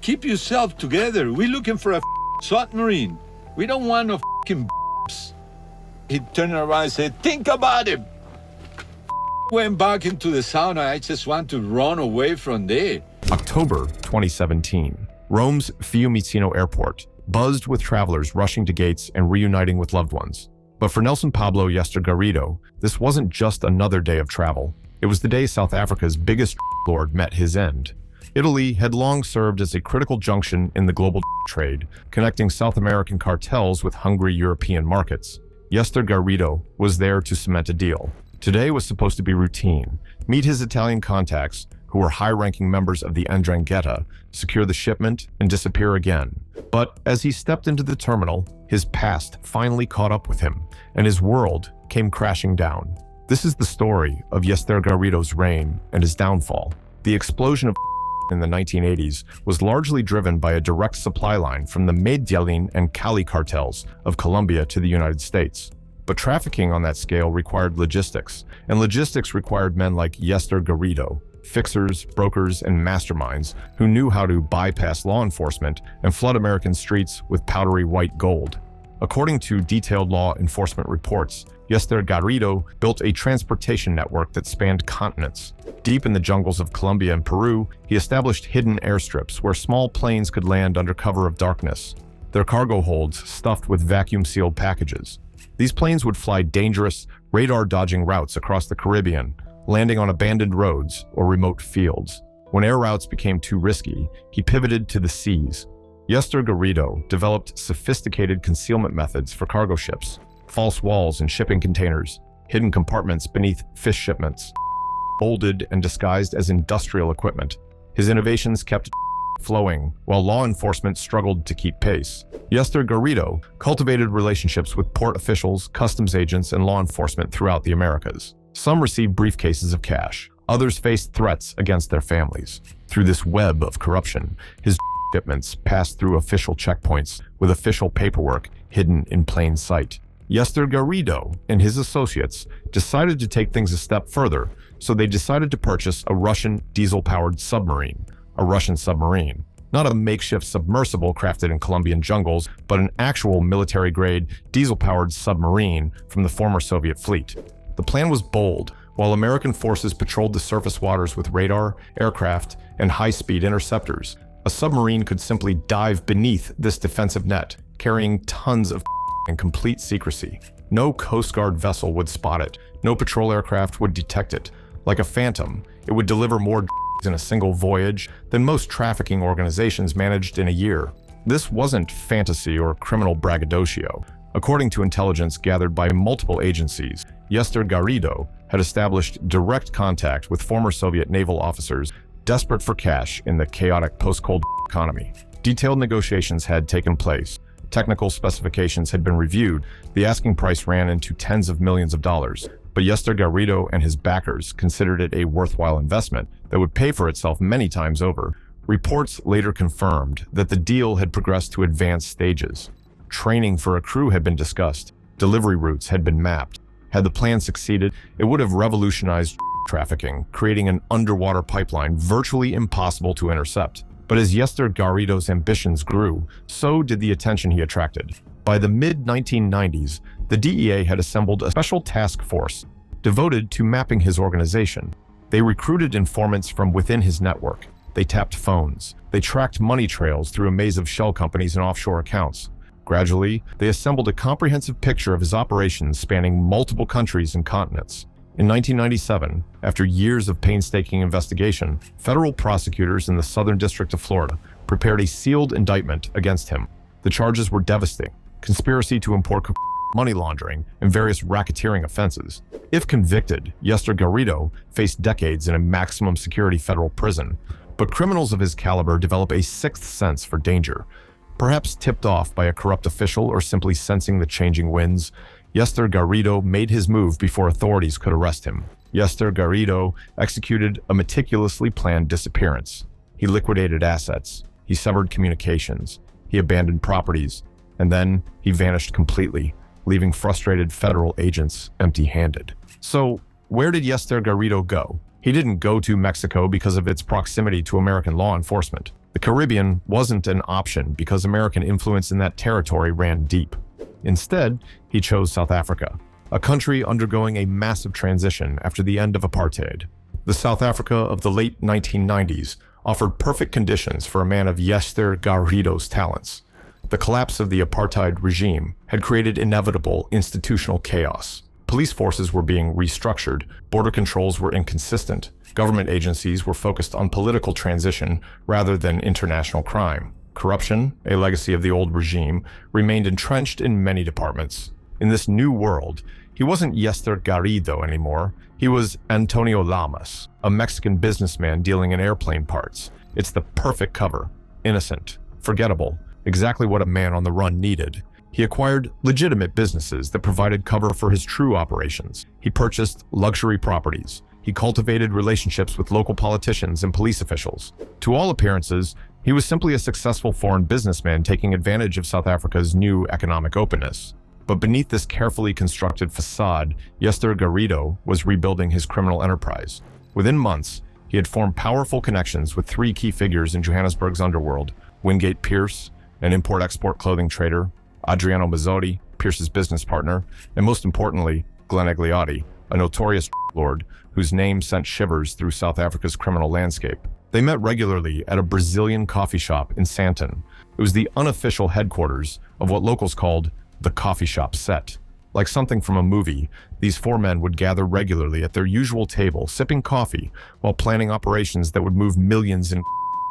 Keep yourself together. We're looking for a submarine. We don't want no f***ing He turned around and said, think about it. Went back into the sauna. I just want to run away from there. October 2017. Rome's Fiumicino Airport buzzed with travelers rushing to gates and reuniting with loved ones. But for Nelson Pablo Yester-Garrido, this wasn't just another day of travel. It was the day South Africa's biggest lord met his end. Italy had long served as a critical junction in the global trade, connecting South American cartels with hungry European markets. Yester-Garrido was there to cement a deal. Today was supposed to be routine. Meet his Italian contacts, who were high-ranking members of the Ndrangheta, secure the shipment, and disappear again. But as he stepped into the terminal, his past finally caught up with him, and his world came crashing down. This is the story of Yester-Garrido's reign and his downfall. The explosion of in the 1980s was largely driven by a direct supply line from the Medellin and Cali cartels of Colombia to the United States. But trafficking on that scale required logistics, and logistics required men like Yester-Garrido, fixers, brokers, and masterminds who knew how to bypass law enforcement and flood American streets with powdery white gold. According to detailed law enforcement reports, Yester-Garrido built a transportation network that spanned continents. Deep in the jungles of Colombia and Peru, he established hidden airstrips where small planes could land under cover of darkness, their cargo holds stuffed with vacuum-sealed packages. These planes would fly dangerous, radar-dodging routes across the Caribbean, landing on abandoned roads or remote fields. When air routes became too risky, he pivoted to the seas. Yester-Garrido developed sophisticated concealment methods for cargo ships, false walls in shipping containers, hidden compartments beneath fish shipments, folded and disguised as industrial equipment. His innovations kept flowing while law enforcement struggled to keep pace. Yester-Garrido cultivated relationships with port officials, customs agents, and law enforcement throughout the Americas. Some received briefcases of cash. Others faced threats against their families. Through this web of corruption, his shipments passed through official checkpoints with official paperwork hidden in plain sight. Yester-Garrido and his associates decided to take things a step further, so they decided to purchase a Russian diesel-powered submarine. A Russian submarine. Not a makeshift submersible crafted in Colombian jungles, but an actual military-grade, diesel-powered submarine from the former Soviet fleet. The plan was bold. While American forces patrolled the surface waters with radar, aircraft, and high-speed interceptors, a submarine could simply dive beneath this defensive net, carrying tons of in complete secrecy. No Coast Guard vessel would spot it. No patrol aircraft would detect it. Like a phantom, it would deliver more in a single voyage than most trafficking organizations managed in a year. This wasn't fantasy or criminal braggadocio. According to intelligence gathered by multiple agencies, Yester-Garrido had established direct contact with former Soviet naval officers desperate for cash in the chaotic post-Cold economy. Detailed negotiations had taken place. Technical specifications had been reviewed. The asking price ran into tens of millions of dollars. But Yester-Garrido and his backers considered it a worthwhile investment that would pay for itself many times over. Reports later confirmed that the deal had progressed to advanced stages. Training for a crew had been discussed. Delivery routes had been mapped. Had the plan succeeded, it would have revolutionized trafficking, creating an underwater pipeline virtually impossible to intercept. But as Yester-Garrido's ambitions grew, so did the attention he attracted. By the mid-1990s, the DEA had assembled a special task force devoted to mapping his organization. They recruited informants from within his network. They tapped phones. They tracked money trails through a maze of shell companies and offshore accounts. Gradually, they assembled a comprehensive picture of his operations spanning multiple countries and continents. In 1997, after years of painstaking investigation, federal prosecutors in the Southern District of Florida prepared a sealed indictment against him. The charges were devastating: conspiracy to import money laundering and various racketeering offenses. If convicted, Yester-Garrido faced decades in a maximum security federal prison. But criminals of his caliber develop a sixth sense for danger. Perhaps tipped off by a corrupt official or simply sensing the changing winds, Yester-Garrido made his move before authorities could arrest him. Yester-Garrido executed a meticulously planned disappearance. He liquidated assets. He severed communications. He abandoned properties. And then he vanished completely, leaving frustrated federal agents empty-handed. So, where did Yester-Garrido go? He didn't go to Mexico because of its proximity to American law enforcement. The Caribbean wasn't an option because American influence in that territory ran deep. Instead, he chose South Africa, a country undergoing a massive transition after the end of apartheid. The South Africa of the late 1990s offered perfect conditions for a man of Yester-Garrido's talents. The collapse of the apartheid regime had created inevitable institutional chaos. Police forces were being restructured, border controls were inconsistent, government agencies were focused on political transition rather than international crime. Corruption, a legacy of the old regime, remained entrenched in many departments. In this new world, he wasn't Yester-Garrido anymore. He was Antonio Lamas, a Mexican businessman dealing in airplane parts. It's the perfect cover. Innocent, forgettable, exactly what a man on the run needed. He acquired legitimate businesses that provided cover for his true operations. He purchased luxury properties. He cultivated relationships with local politicians and police officials. To all appearances, he was simply a successful foreign businessman taking advantage of South Africa's new economic openness. But beneath this carefully constructed facade, Yester-Garrido was rebuilding his criminal enterprise. Within months, he had formed powerful connections with three key figures in Johannesburg's underworld: Wingate Pierce, an import-export clothing trader; Adriano Mazzotti, Pierce's business partner; and most importantly, Glenn Agliotti, a notorious lord whose name sent shivers through South Africa's criminal landscape. They met regularly at a Brazilian coffee shop in Sandton. It was the unofficial headquarters of what locals called the coffee shop set. Like something from a movie, these four men would gather regularly at their usual table, sipping coffee while planning operations that would move millions in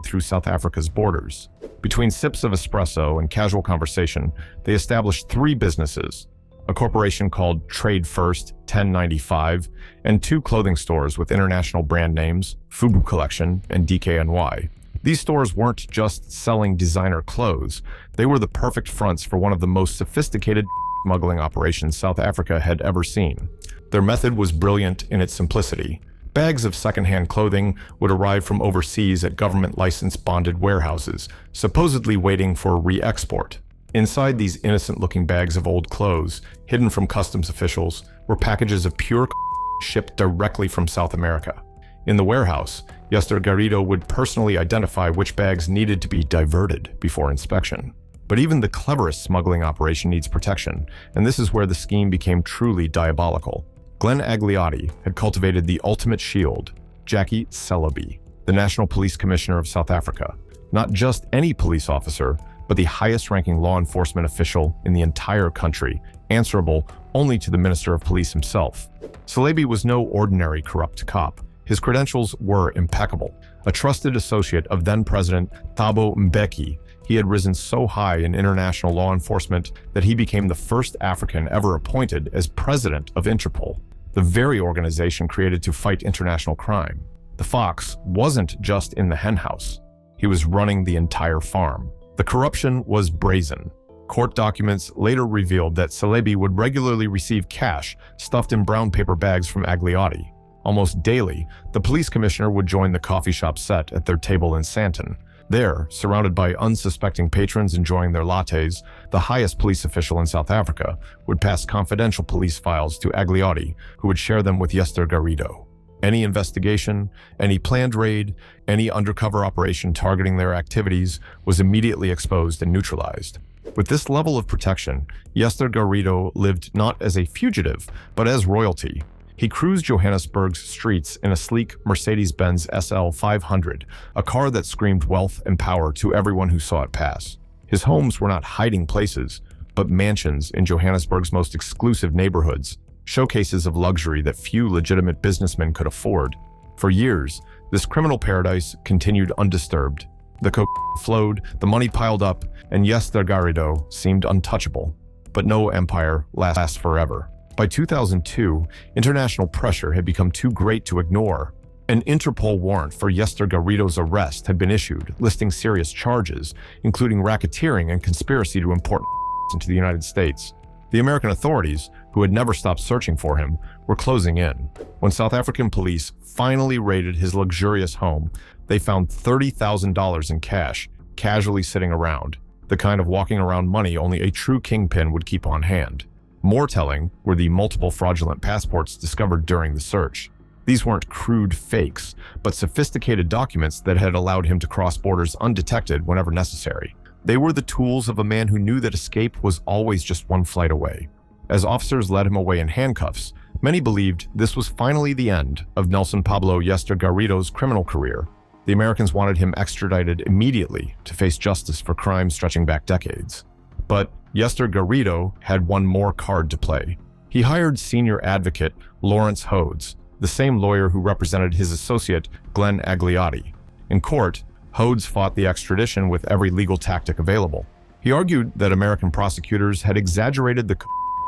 through South Africa's borders. Between sips of espresso and casual conversation, they established three businesses: a corporation called Trade First 1095, and two clothing stores with international brand names, Fubu Collection and DKNY. These stores weren't just selling designer clothes, they were the perfect fronts for one of the most sophisticated smuggling operations South Africa had ever seen. Their method was brilliant in its simplicity. Bags of secondhand clothing would arrive from overseas at government-licensed bonded warehouses, supposedly waiting for re-export. Inside these innocent-looking bags of old clothes, hidden from customs officials, were packages of pure shipped directly from South America. In the warehouse, Yester-Garrido would personally identify which bags needed to be diverted before inspection. But even the cleverest smuggling operation needs protection, and this is where the scheme became truly diabolical. Glenn Agliotti had cultivated the ultimate shield, Jackie Celebi, the National Police Commissioner of South Africa. Not just any police officer, but the highest-ranking law enforcement official in the entire country, answerable only to the Minister of Police himself. Celebi was no ordinary corrupt cop. His credentials were impeccable. A trusted associate of then-President Thabo Mbeki, he had risen so high in international law enforcement that he became the first African ever appointed as president of Interpol, the very organization created to fight international crime. The fox wasn't just in the henhouse. He was running the entire farm. The corruption was brazen. Court documents later revealed that Celebi would regularly receive cash stuffed in brown paper bags from Agliotti. Almost daily, the police commissioner would join the coffee shop set at their table in Sandton. There, surrounded by unsuspecting patrons enjoying their lattes, the highest police official in South Africa would pass confidential police files to Agliotti, who would share them with Yester-Garrido. Any investigation, any planned raid, any undercover operation targeting their activities was immediately exposed and neutralized. With this level of protection, Yester-Garrido lived not as a fugitive, but as royalty. He cruised Johannesburg's streets in a sleek Mercedes-Benz SL 500, a car that screamed wealth and power to everyone who saw it pass. His homes were not hiding places, but mansions in Johannesburg's most exclusive neighborhoods, showcases of luxury that few legitimate businessmen could afford. For years, this criminal paradise continued undisturbed. The coke flowed, the money piled up, and Yester-Garrido seemed untouchable. But no empire lasts forever. By 2002, international pressure had become too great to ignore. An Interpol warrant for Yester-Garrido's arrest had been issued, listing serious charges, including racketeering and conspiracy to import into the United States. The American authorities, who had never stopped searching for him, were closing in. When South African police finally raided his luxurious home, they found $30,000 in cash, casually sitting around, the kind of walking around money only a true kingpin would keep on hand. More telling were the multiple fraudulent passports discovered during the search. These weren't crude fakes, but sophisticated documents that had allowed him to cross borders undetected whenever necessary. They were the tools of a man who knew that escape was always just one flight away. As officers led him away in handcuffs, many believed this was finally the end of Nelson Pablo Yester-Garrido's criminal career. The Americans wanted him extradited immediately to face justice for crimes stretching back decades. But Yester-Garrido had one more card to play. He hired senior advocate Lawrence Hodes, the same lawyer who represented his associate Glenn Agliotti. In court, Hodes fought the extradition with every legal tactic available. He argued that American prosecutors had exaggerated the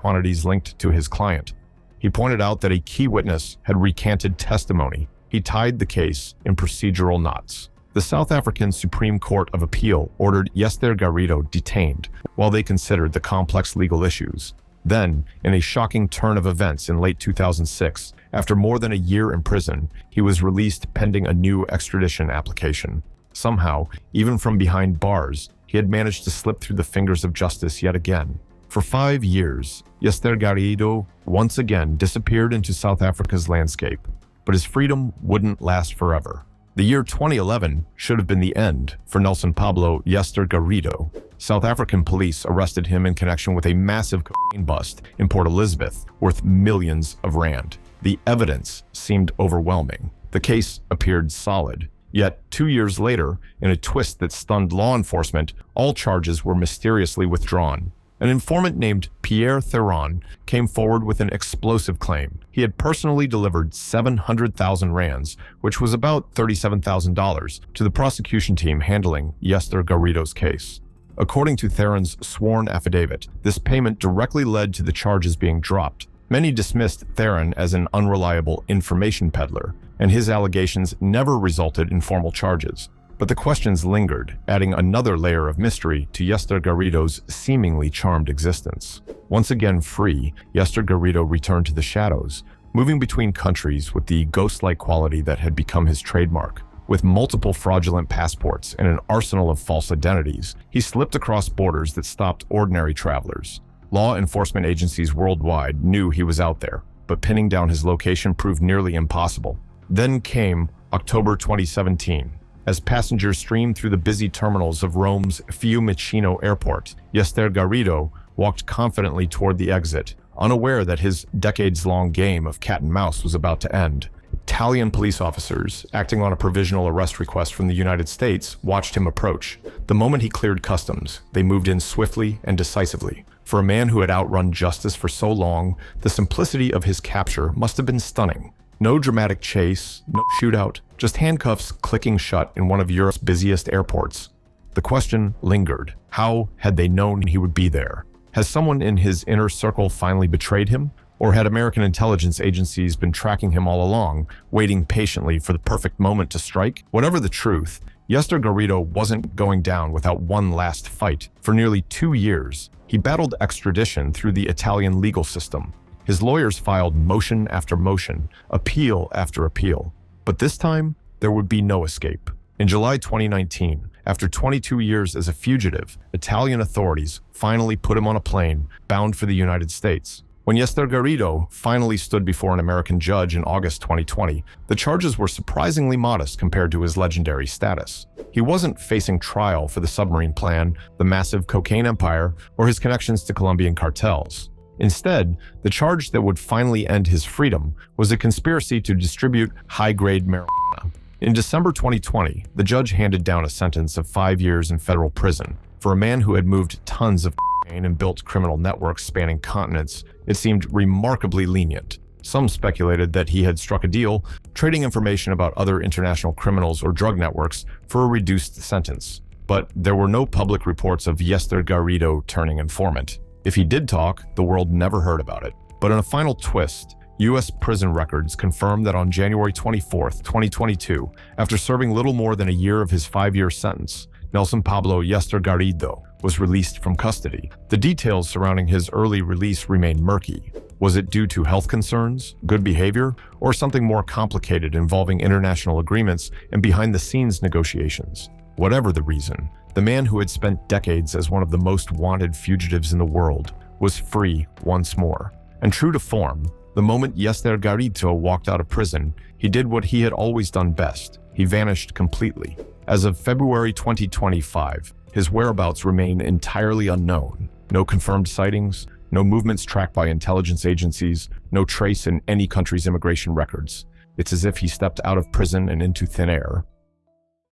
quantities linked to his client. He pointed out that a key witness had recanted testimony. He tied the case in procedural knots. The South African Supreme Court of Appeal ordered Yester-Garrido detained while they considered the complex legal issues. Then, in a shocking turn of events in late 2006, after more than a year in prison, he was released pending a new extradition application. Somehow, even from behind bars, he had managed to slip through the fingers of justice yet again. For 5 years, Yester-Garrido once again disappeared into South Africa's landscape, but his freedom wouldn't last forever. The year 2011 should have been the end for Nelson Pablo Yester-Garrido. South African police arrested him in connection with a massive cocaine bust in Port Elizabeth worth millions of rand. The evidence seemed overwhelming. The case appeared solid. Yet 2 years later, in a twist that stunned law enforcement, all charges were mysteriously withdrawn. An informant named Pierre Theron came forward with an explosive claim. He had personally delivered 700,000 rands, which was about $37,000, to the prosecution team handling Yester-Garrido's case. According to Theron's sworn affidavit, this payment directly led to the charges being dropped. Many dismissed Theron as an unreliable information peddler, and his allegations never resulted in formal charges. But the questions lingered, adding another layer of mystery to Yester-Garrido's seemingly charmed existence. Once again free, Yester-Garrido returned to the shadows, moving between countries with the ghost-like quality that had become his trademark. With multiple fraudulent passports and an arsenal of false identities, he slipped across borders that stopped ordinary travelers. Law enforcement agencies worldwide knew he was out there, but pinning down his location proved nearly impossible. Then came October 2017. As passengers streamed through the busy terminals of Rome's Fiumicino Airport, Yester-Garrido walked confidently toward the exit, unaware that his decades-long game of cat and mouse was about to end. Italian police officers, acting on a provisional arrest request from the United States, watched him approach. The moment he cleared customs, they moved in swiftly and decisively. For a man who had outrun justice for so long, the simplicity of his capture must have been stunning. No dramatic chase, no shootout, just handcuffs clicking shut in one of Europe's busiest airports. The question lingered. How had they known he would be there? Has someone in his inner circle finally betrayed him? Or had American intelligence agencies been tracking him all along, waiting patiently for the perfect moment to strike? Whatever the truth, Yester-Garrido wasn't going down without one last fight. For nearly 2 years, he battled extradition through the Italian legal system. His lawyers filed motion after motion, appeal after appeal. But this time, there would be no escape. In July 2019, after 22 years as a fugitive, Italian authorities finally put him on a plane bound for the United States. When Yester-Garrido finally stood before an American judge in August 2020, the charges were surprisingly modest compared to his legendary status. He wasn't facing trial for the submarine plan, the massive cocaine empire, or his connections to Colombian cartels. Instead, the charge that would finally end his freedom was a conspiracy to distribute high-grade marijuana. In December 2020, the judge handed down a sentence of 5 years in federal prison. For a man who had moved tons of cocaine and built criminal networks spanning continents, it seemed remarkably lenient. Some speculated that he had struck a deal, trading information about other international criminals or drug networks for a reduced sentence. But there were no public reports of Yester-Garrido turning informant. If he did talk, the world never heard about it. But in a final twist, U.S. prison records confirmed that on January 24, 2022, after serving little more than a year of his 5-year sentence, Nelson Pablo Yester-Garrido was released from custody. The details surrounding his early release remain murky. Was it due to health concerns, good behavior, or something more complicated involving international agreements and behind-the-scenes negotiations? Whatever the reason, the man who had spent decades as one of the most wanted fugitives in the world was free once more. And true to form, the The moment Yester-Garrido walked out of prison, he did what he had always done best. He vanished completely. As of February 2025, his whereabouts remain entirely unknown. No confirmed sightings, no movements tracked by intelligence agencies, no trace in any country's immigration records. It's as if he stepped out of prison and into thin air,